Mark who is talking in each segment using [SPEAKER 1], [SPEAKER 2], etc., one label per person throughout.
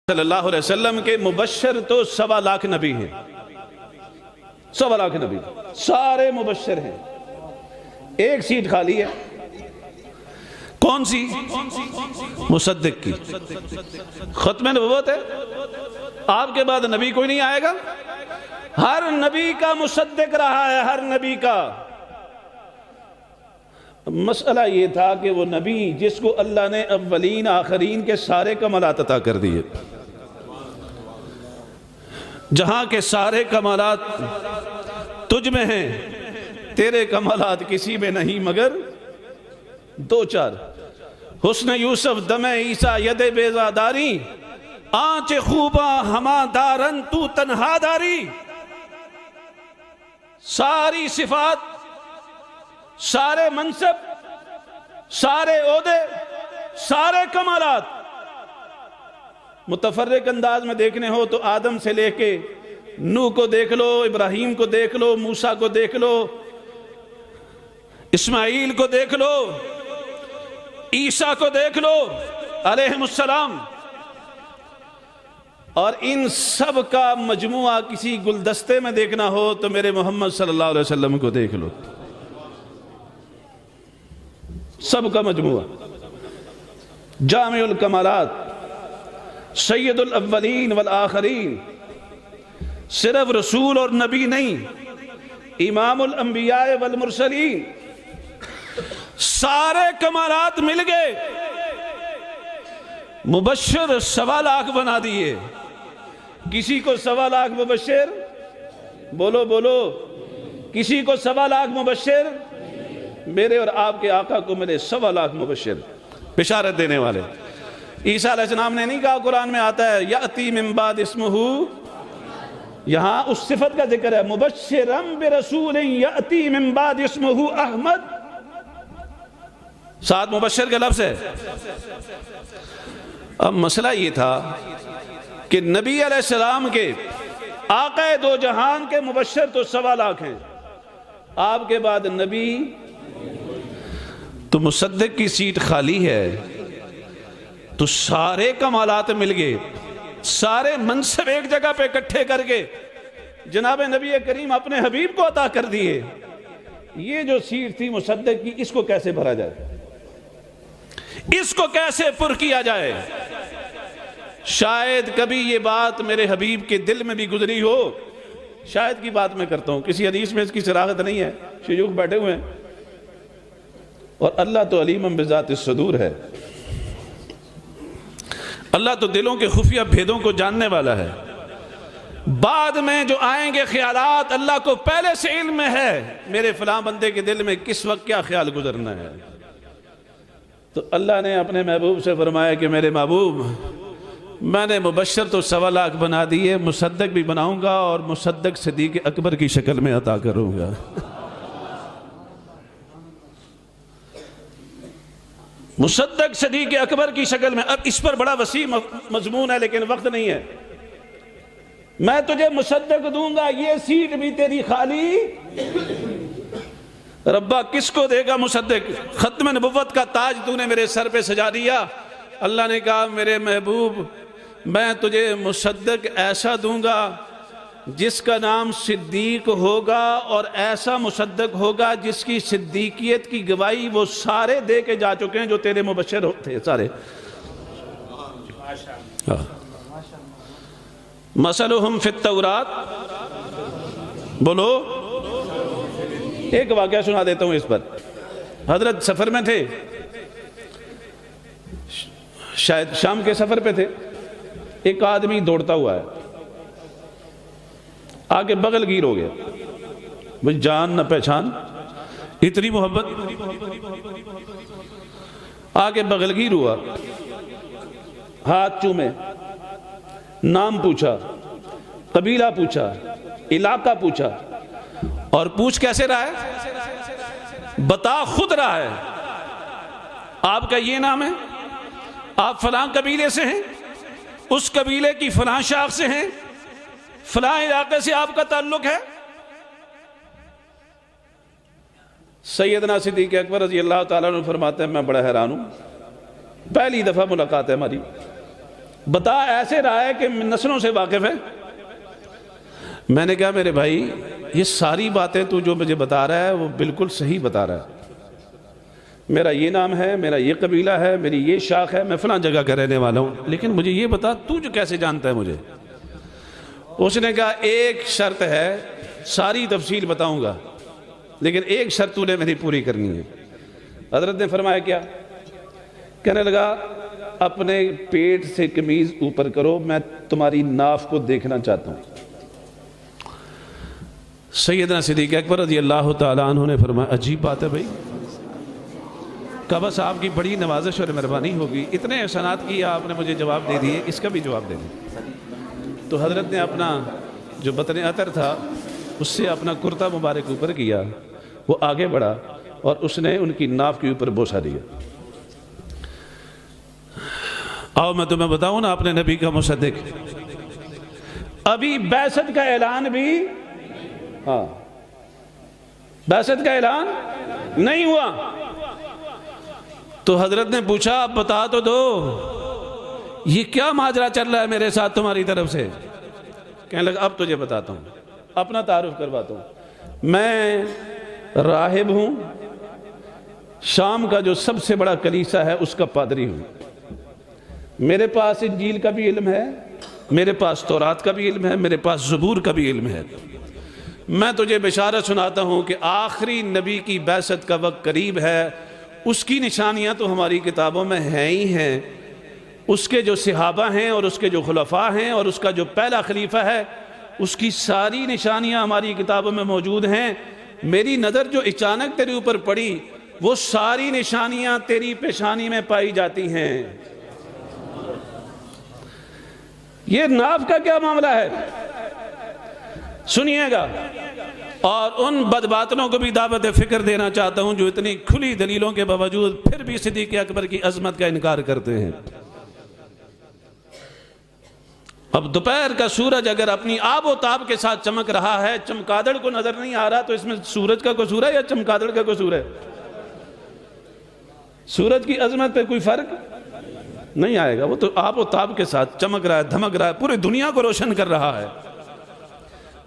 [SPEAKER 1] صلی اللہ علیہ وسلم کے مبشر تو 1.25 لاکھ نبی ہیں، 1.25 لاکھ نبی سارے مبشر ہیں، ایک سیٹ خالی ہے، کون سی؟ مصدق کی۔ ختم نبوت ہے، آپ کے بعد نبی کوئی نہیں آئے گا، ہر نبی کا مصدق رہا ہے، ہر نبی کا۔ مسئلہ یہ تھا کہ وہ نبی جس کو اللہ نے اولین آخرین کے سارے کمالات عطا کر دیے، جہاں کے سارے کمالات تجھ میں ہیں، تیرے کمالات کسی میں نہیں مگر 2-4۔ حسن یوسف دم عیسیٰ ید بیزاداری، آنچ خوباں ہما دارن تو تنہا داری۔ ساری صفات، سارے منصب، سارے عہدے، سارے کمالات متفرق انداز میں دیکھنے ہو تو آدم سے لے کے نوح کو دیکھ لو، ابراہیم کو دیکھ لو، موسیٰ کو دیکھ لو، اسماعیل کو دیکھ لو، عیسیٰ کو دیکھ لو علیہم السلام، اور ان سب کا مجموعہ کسی گلدستے میں دیکھنا ہو تو میرے محمد صلی اللہ علیہ وسلم کو دیکھ لو، سب کا مجموعہ، جامع الکمالات، سید الاولین والآخرین، صرف رسول اور نبی نہیں، امام الانبیاء والمرسلین، سارے کمالات مل گئے، مبشر 1.25 لاکھ بنا دیے۔ کسی کو 1.25 لاکھ مبشر، بولو بولو، کسی کو 1.25 لاکھ مبشر، میرے اور آپ کے آقا کو ملے 1.25 لاکھ مبشر، بشارت دینے والے۔ عیسیٰ علیہ السلام نے نہیں کہا، قرآن میں آتا ہے یأتی من بعد اسمہ، یہاں اس صفت کا ذکر ہے، مبشرم برسول یأتی من بعد اسمہ احمد، ساتھ مبشر کا لفظ ہے۔ اب مسئلہ یہ تھا کہ نبی علیہ السلام کے آقا دو جہان کے مبشر تو 1.25 لاکھ ہیں، آپ کے بعد نبی تو مصدق کی سیٹ خالی ہے، تو سارے کمالات مل گئے، سارے منصب ایک جگہ پہ اکٹھے کر کے جناب نبی کریم اپنے حبیب کو عطا کر دیے۔ یہ جو سیٹ تھی مصدق کی، اس کو کیسے بھرا جائے، اس کو کیسے پر کیا جائے؟ شاید کبھی یہ بات میرے حبیب کے دل میں بھی گزری ہو، شاید کی بات میں کرتا ہوں، کسی حدیث میں اس کی صراحت نہیں ہے، شیوخ بیٹھے ہوئے ہیں، اور اللہ تو علیم بذات الصدور ہے، اللہ تو دلوں کے خفیہ بھیدوں کو جاننے والا ہے۔ بعد میں جو آئیں گے خیالات، اللہ کو پہلے سے علم ہے میرے فلاں بندے کے دل میں کس وقت کیا خیال گزرنا ہے۔ تو اللہ نے اپنے محبوب سے فرمایا کہ میرے محبوب، میں نے مبشر تو 1.25 لاکھ بنا دیے، مصدق بھی بناؤں گا، اور مصدق صدیق اکبر کی شکل میں عطا کروں گا۔ مصدق صدیق اکبر کی شکل میں۔ اب اس پر بڑا وسیع مضمون ہے لیکن وقت نہیں ہے۔ میں تجھے مصدق دوں گا، یہ سیٹ بھی تیری خالی، ربا کس کو دے گا مصدق؟ ختم نبوت کا تاج تو نے میرے سر پہ سجا دیا۔ اللہ نے کہا میرے محبوب، میں تجھے مصدق ایسا دوں گا جس کا نام صدیق ہوگا، اور ایسا مصدق ہوگا جس کی صدیقیت کی گواہی وہ سارے دے کے جا چکے ہیں جو تیرے مبشر ہوتے سارے۔ مثلہم فی التورات، بولو، ایک واقعہ سنا دیتا ہوں اس پر۔ حضرت سفر میں تھے، شاید شام کے سفر پہ تھے، ایک آدمی دوڑتا ہوا ہے، آگے بغل گیر ہو گیا، بھئی جان نہ پہچان، اتنی محبت، آگے بغل گیر ہوا، ہاتھ چومے، نام پوچھا، قبیلہ پوچھا، علاقہ پوچھا، اور پوچھ کیسے رہا ہے؟ بتا خود رہا ہے، آپ کا یہ نام ہے، آپ فلاں قبیلے سے ہیں، اس قبیلے کی فلاں شاخ سے ہیں، فلاں علاقے سے آپ کا تعلق ہے۔ سیدنا صدیق اکبر رضی اللہ تعالیٰ عنہ فرماتے ہیں میں بڑا حیران ہوں، پہلی دفعہ ملاقات ہے ہماری، بتا ایسے رہا ہے کہ نسلوں سے واقف ہے؟ میں نے کہا میرے بھائی یہ ساری باتیں تو جو مجھے بتا رہا ہے وہ بالکل صحیح بتا رہا ہے، میرا یہ نام ہے، میرا یہ قبیلہ ہے، میری یہ شاخ ہے، میں فلاں جگہ کا رہنے والا ہوں، لیکن مجھے یہ بتا تو جو کیسے جانتا ہے مجھے؟ اس نے کہا ایک شرط ہے، ساری تفصیل بتاؤں گا لیکن ایک شرط تو نے میری پوری کرنی ہے۔ حضرت نے فرمایا کیا؟ کہنے لگا اپنے پیٹ سے قمیض اوپر کرو، میں تمہاری ناف کو دیکھنا چاہتا ہوں۔ سیدنا صدیق اکبر رضی اللہ تعالیٰ عنہ نے فرمایا عجیب بات ہے بھائی، کہ بس آپ کی بڑی نوازش اور مہربانی ہوگی، اتنے احسانات کی آپ نے مجھے جواب دے دیے، اس کا بھی جواب دے دیں۔ تو حضرت نے اپنا جو بطن عطر تھا اس سے اپنا کرتا مبارک اوپر کیا، وہ آگے بڑھا اور اس نے ان کی ناف کے اوپر بوسہ دیا۔ آؤ میں تمہیں بتاؤں نا اپنے نبی کا مصدق، ابھی بعثت کا اعلان بھی بعثت کا اعلان نہیں ہوا تو حضرت نے پوچھا اب بتا تو دو یہ کیا ماجرا چل رہا ہے میرے ساتھ تمہاری طرف سے؟ کہنے لگا اب تجھے بتاتا ہوں، اپنا تعارف کرواتا ہوں، میں راہب ہوں، شام کا جو سب سے بڑا کلیسا ہے اس کا پادری ہوں، میرے پاس انجیل کا بھی علم ہے، میرے پاس تورات کا بھی علم ہے، میرے پاس زبور کا بھی علم ہے۔ میں تجھے بشارت سناتا ہوں کہ آخری نبی کی بعثت کا وقت قریب ہے، اس کی نشانیاں تو ہماری کتابوں میں ہیں ہی ہیں، اس کے جو صحابہ ہیں اور اس کے جو خلفاء ہیں اور اس کا جو پہلا خلیفہ ہے اس کی ساری نشانیاں ہماری کتابوں میں موجود ہیں۔ میری نظر جو اچانک تیرے اوپر پڑی وہ ساری نشانیاں تیری پیشانی میں پائی جاتی ہیں۔ یہ ناف کا کیا معاملہ ہے سنیے گا، اور ان بدباطنوں کو بھی دعوت فکر دینا چاہتا ہوں جو اتنی کھلی دلیلوں کے باوجود پھر بھی صدیق اکبر کی عظمت کا انکار کرتے ہیں۔ اب دوپہر کا سورج اگر اپنی آب و تاب کے ساتھ چمک رہا ہے، چمگادڑ کو نظر نہیں آ رہا، تو اس میں سورج کا قصور ہے یا چمگادڑ کا قصور ہے؟ سورج کی عظمت پہ کوئی فرق نہیں آئے گا، وہ تو آب و تاب کے ساتھ چمک رہا ہے، دھمک رہا ہے، پوری دنیا کو روشن کر رہا ہے۔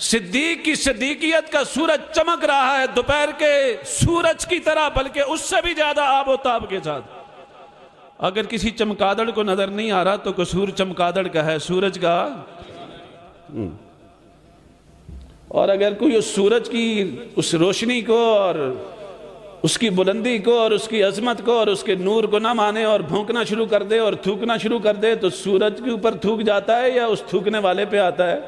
[SPEAKER 1] صدیق کی صدیقیت کا سورج چمک رہا ہے دوپہر کے سورج کی طرح، بلکہ اس سے بھی زیادہ آب و تاب کے ساتھ۔ اگر کسی چمگادڑ کو نظر نہیں آ رہا تو قصور چمگادڑ کا ہے، سورج کا۔ اور اگر کوئی اس سورج کی اس روشنی کو اور اس کی بلندی کو اور اس کی عظمت کو اور اس کے نور کو نہ مانے اور بھونکنا شروع کر دے اور تھوکنا شروع کر دے تو سورج کے اوپر تھوک جاتا ہے یا اس تھوکنے والے پہ آتا ہے؟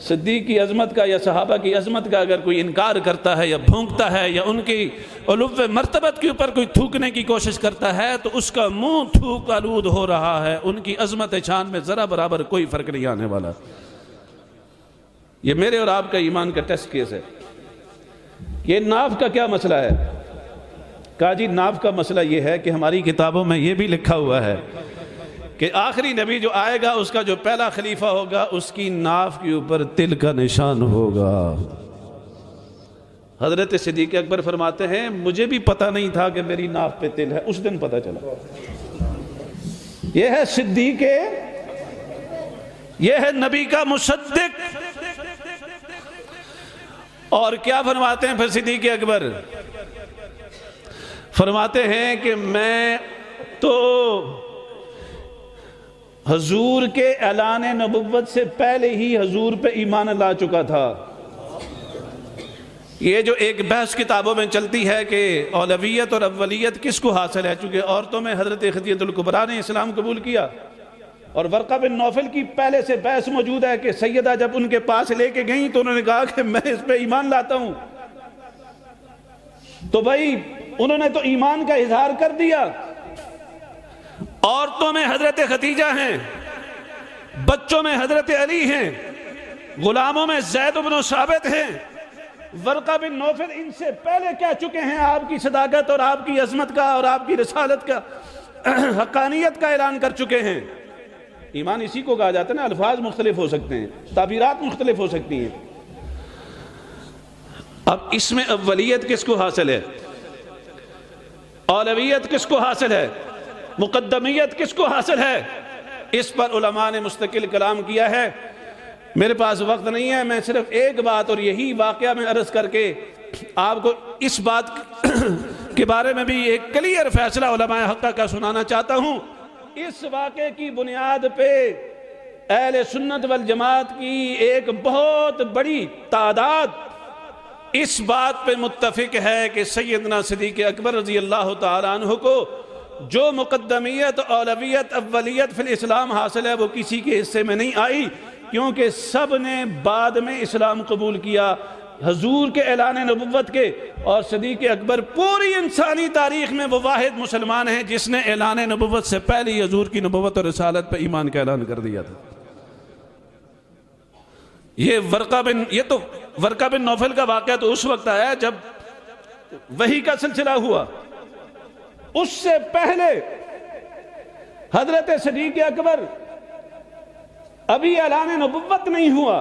[SPEAKER 1] صدیق کی عظمت کا یا صحابہ کی عظمت کا اگر کوئی انکار کرتا ہے یا بھونکتا ہے یا ان کی علو مرتبت کے اوپر کوئی تھوکنے کی کوشش کرتا ہے تو اس کا منہ تھوک آلود ہو رہا ہے، ان کی عظمت شان میں ذرا برابر کوئی فرق نہیں آنے والا۔ یہ میرے اور آپ کا ایمان کا ٹیسٹ کیس ہے۔ یہ ناف کا کیا مسئلہ ہے؟ کہا جی ناف کا مسئلہ یہ ہے کہ ہماری کتابوں میں یہ بھی لکھا ہوا ہے کہ آخری نبی جو آئے گا اس کا جو پہلا خلیفہ ہوگا اس کی ناف کے اوپر تل کا نشان ہوگا۔ حضرت صدیق اکبر فرماتے ہیں مجھے بھی پتہ نہیں تھا کہ میری ناف پہ تل ہے، اس دن پتہ چلا۔ یہ ہے صدیق، یہ ہے نبی کا مصدق۔ اور کیا فرماتے ہیں پھر صدیق اکبر؟ فرماتے ہیں کہ میں تو حضور کے اعلان نبوت سے پہلے ہی حضور پہ ایمان لا چکا تھا۔ یہ جو ایک بحث کتابوں میں چلتی ہے کہ اولویت اور اولیت کس کو حاصل ہے، چونکہ عورتوں میں حضرت خدیجہ الکبریٰ نے اسلام قبول کیا اور ورقہ بن نوفل کی پہلے سے بحث موجود ہے کہ سیدہ جب ان کے پاس لے کے گئیں تو انہوں نے کہا کہ میں اس پہ ایمان لاتا ہوں، تو بھائی انہوں نے تو ایمان کا اظہار کر دیا۔ عورتوں میں حضرت خدیجہ ہیں، بچوں میں حضرت علی ہیں، غلاموں میں زید بن ثابت ہیں، ورقہ بن نوفل ان سے پہلے کہہ چکے ہیں آپ کی صداقت اور آپ کی عظمت کا اور آپ کی رسالت کا، حقانیت کا اعلان کر چکے ہیں۔ ایمان اسی کو کہا جاتا ہے نا، الفاظ مختلف ہو سکتے ہیں، تعبیرات مختلف ہو سکتی ہیں۔ اب اس میں اولیت کس کو حاصل ہے، اولویت کس کو حاصل ہے، مقدمیت کس کو حاصل ہے؟ اس پر علماء نے مستقل کلام کیا ہے. میرے پاس وقت نہیں ہے، میں صرف ایک بات اور یہی واقعہ میں عرض کر کے آپ کو اس بات کے بارے میں بھی ایک کلیئر فیصلہ علماء حق کا سنانا چاہتا ہوں. اس واقعے کی بنیاد پہ اہل سنت والجماعت کی ایک بہت بڑی تعداد اس بات پہ متفق ہے کہ سیدنا صدیق اکبر رضی اللہ تعالیٰ عنہ کو جو مقدمیت، اولویت، اولیت فی الاسلام حاصل ہے وہ کسی کے حصے میں نہیں آئی، کیونکہ سب نے بعد میں اسلام قبول کیا حضور کے اعلان نبوت کے. اور صدیق اکبر پوری انسانی تاریخ میں وہ واحد مسلمان ہیں جس نے اعلان نبوت سے پہلے ہی حضور کی نبوت اور رسالت پہ ایمان کا اعلان کر دیا تھا. یہ تو ورقہ بن نوفل کا واقعہ تو اس وقت آیا جب وحی کا سلسلہ ہوا. اس سے پہلے حضرت صدیق اکبر ابھی اعلان نبوت نہیں ہوا،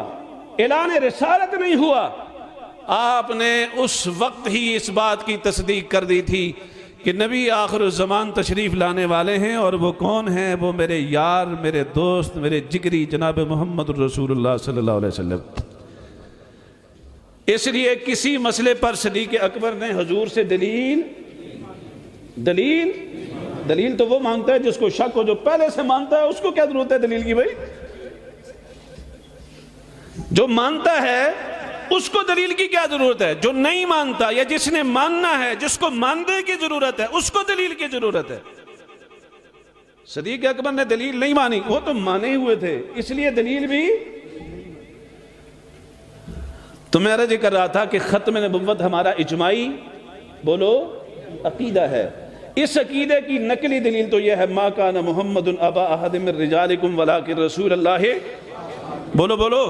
[SPEAKER 1] اعلان رسالت نہیں ہوا، آپ نے اس وقت ہی اس بات کی تصدیق کر دی تھی کہ نبی آخر الزمان تشریف لانے والے ہیں. اور وہ کون ہیں؟ وہ میرے یار، میرے دوست، میرے جگری جناب محمد رسول اللہ صلی اللہ علیہ وسلم. اس لیے کسی مسئلے پر صدیق اکبر نے حضور سے دلیل تو وہ مانگتا ہے جس کو شک ہو. جو پہلے سے مانتا ہے اس کو کیا ضرورت ہے دلیل کی؟ بھائی جو مانتا ہے اس کو دلیل کی کیا ضرورت ہے؟ جو نہیں مانتا یا جس نے ماننا ہے، جس کو ماننے کی ضرورت ہے، اس کو دلیل کی ضرورت ہے. صدیق اکبر نے دلیل نہیں مانی، وہ تو مانے ہوئے تھے، اس لیے دلیل بھی. تو میں عرض کر رہا تھا کہ ختم نبوت ہمارا اجماعی بولو عقیدہ ہے. اس عقیدے کی نقلی دلیل تو یہ ہے ما کان محمد ابا احد من رجالکم ولکن رسول اللہ بولو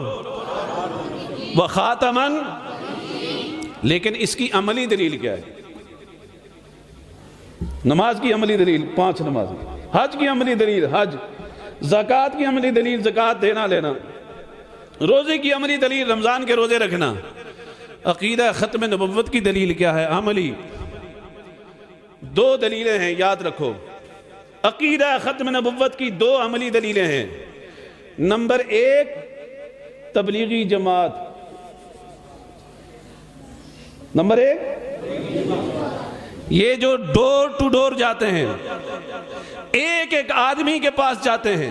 [SPEAKER 1] وخاتما. لیکن اس کی عملی دلیل کیا ہے؟ نماز کی عملی دلیل 5 نماز، حج کی عملی دلیل حج، زکوٰۃ کی عملی دلیل زکوٰۃ دینا لینا، روزے کی عملی دلیل رمضان کے روزے رکھنا. عقیدہ ختم نبوت کی دلیل کیا ہے عملی؟ 2 دلیلیں ہیں، یاد رکھو. عقیدہ ختم نبوت کی 2 عملی دلیلیں ہیں. نمبر 1 تبلیغی جماعت. نمبر 1 یہ جو ڈور ٹو ڈور جاتے ہیں، ایک آدمی کے پاس جاتے ہیں،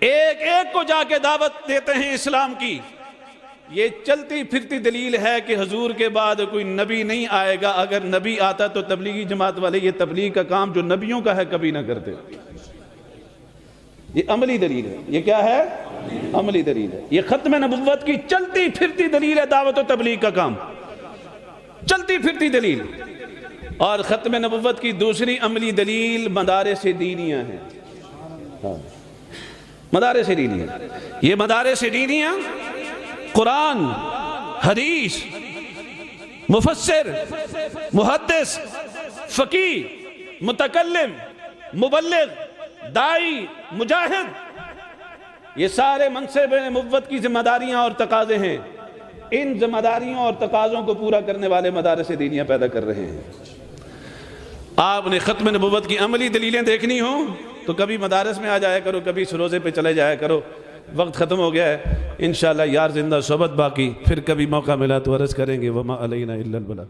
[SPEAKER 1] ایک کو جا کے دعوت دیتے ہیں اسلام کی. یہ چلتی پھرتی دلیل ہے کہ حضور کے بعد کوئی نبی نہیں آئے گا. اگر نبی آتا تو تبلیغی جماعت والے یہ تبلیغ کا کام جو نبیوں کا ہے کبھی نہ کرتے. یہ عملی دلیل ہے. یہ کیا ہے؟ عملی دلیل ہے. یہ ختم نبوت کی چلتی پھرتی دلیل ہے، دعوت و تبلیغ کا کام، چلتی پھرتی دلیل. اور ختم نبوت کی دوسری عملی دلیل مدارس دینیہ ہیں. مدارس دینیہ، یہ مدارس دینیہ قرآن، حدیث، مفسر، محدث، فقیہ، متکلم، مبلغ، داعی، مجاہد، یہ سارے منصب نبوت کی ذمہ داریاں اور تقاضے ہیں. ان ذمہ داریوں اور تقاضوں کو پورا کرنے والے مدارس دینیہ پیدا کر رہے ہیں. آپ نے ختم نبوت کی عملی دلیلیں دیکھنی ہوں تو کبھی مدارس میں آ جایا کرو، کبھی اس روزے پہ چلے جایا کرو. وقت ختم ہو گیا ہے، انشاءاللہ یار زندہ صحبت باقی، پھر کبھی موقع ملا تو عرض کریں گے. وما علینا الا البلاغ.